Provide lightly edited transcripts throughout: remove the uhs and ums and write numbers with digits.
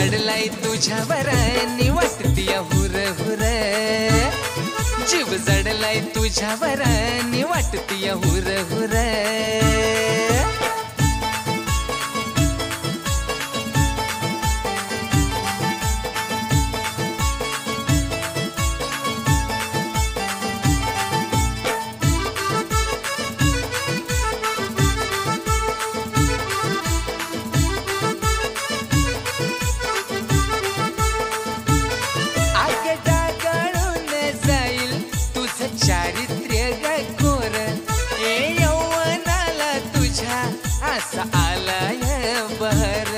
जडलाय तुझ्यावर नि वाटतीय हुर हुर जीव जडलाय तुझ्यावर नि वाटतीय हुर हुर चारित्र्य गोर ए यौवनाला तुझ्या असा आलाय बहर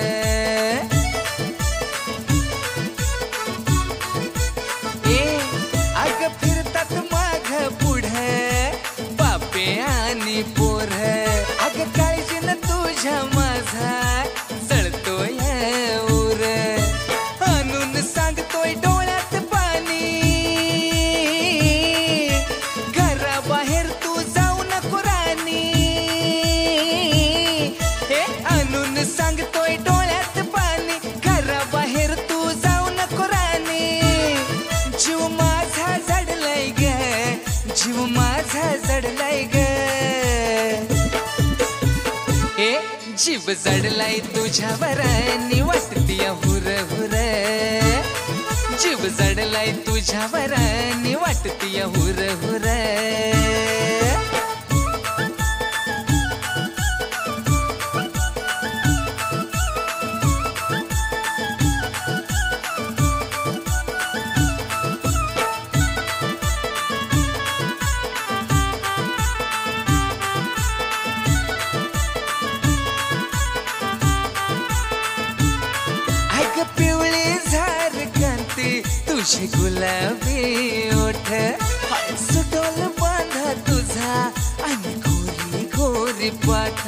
ए अग फिरतात माग पुढ बापे आणि पोर अग काळजीन तुझ्या माझा जळतोय उर आणून सांगतोय डोळ्यात पाणी बाहेर तू जाऊ नको राणी हे आणून सांगतोय डोळ्यात पाणी घराबाहेर तू जाऊ नको राणी जीव माझा जडलाय ग जीव माझा जडलाय ग ए जीव जडलाय तुझ्यावर नि वाटतीय हुर हुर जीव जडलाय तुझ्यावर नि वाटतीय हुर हुर तुझे गुलाबी ओठ सुडोल बांधा तुझा आणि गोरी गोरी पाठ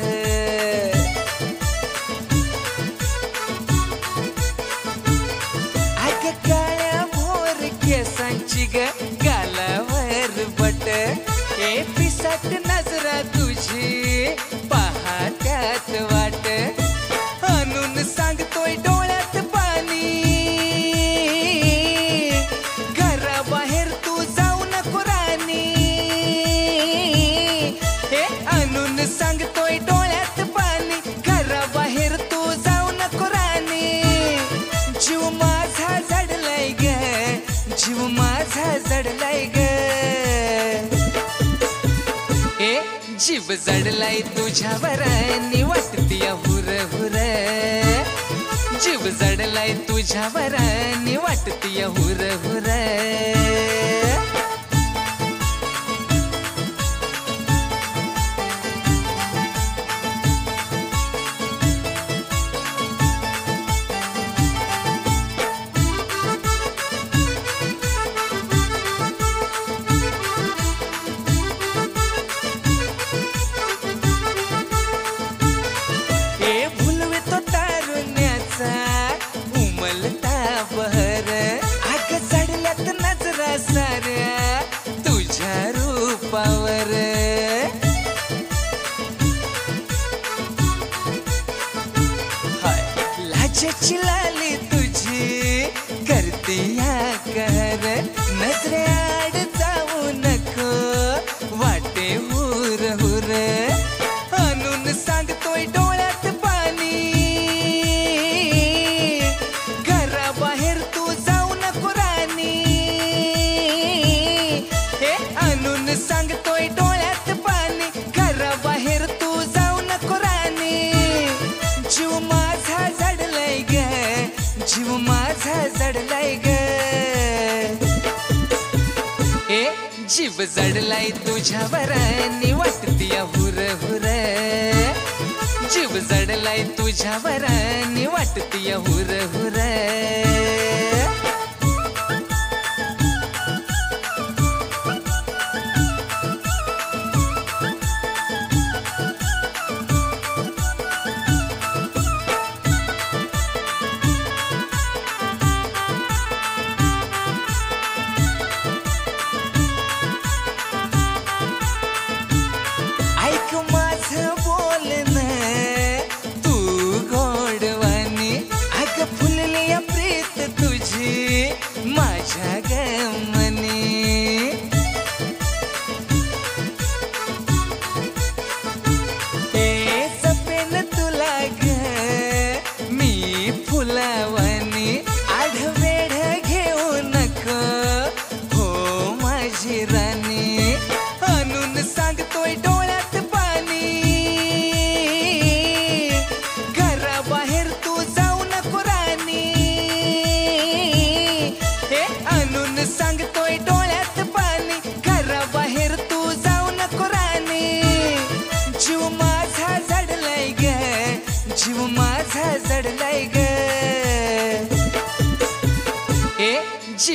अग काळ्या भोर केसांची ग गालावर बट ए पिसाट नजरा तुझी पाहत्यात वाट आणून सांगतोय डोळ्यात पाणी बाहेर तू जाऊ नको राणी हे आणून सांगतोय डोळ्यात पाणी घराबाहेर तू जाऊ नको राणी जीव माझा जडलाय ग जीव माझा जडलाय ग ए जीव जडलाय तुझ्यावर नि वाटतीय हुर हुर जीव जडलाय तुझ्यावर नि वाटतीय हुर हुर बहर अग चढल्यात नजरा साऱ्या तुझ्या रूपावर लाजेची लाली तुझी करतीया कर नजरेआड जाऊ नको वाटे हुर हुर आणून सांगतोय डोळ्यात पाणी बाहेर तू जाऊ नको राणी हे आणून सांगतोय डोळ्यात पाणी घराबाहेर तू जाऊ नको राणी जीव माझा जडलाय ग जीव माझा जडलाय ग ए जीव जडलाय तुझ्यावर नि वाटतीय हुर हुर जीव जडलाय तुझ्यावर नि वाटतीय हुर हुर ऐक माझं बोलणं तू गोडवानी अग फुलले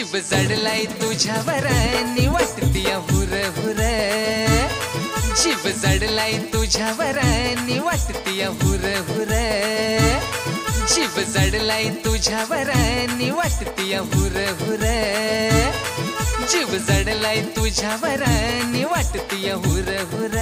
जीव जडलाय तुझ्यावर नि वाटतीया हुर हुर जीव जडलाय तुझ्यावर नि वाटतीया हुर हुर जीव जडलाय तुझ्यावर नि वाटतीया हुर हुर जीव जडलाय तुझ्यावर नि वाटतीया हुर हुर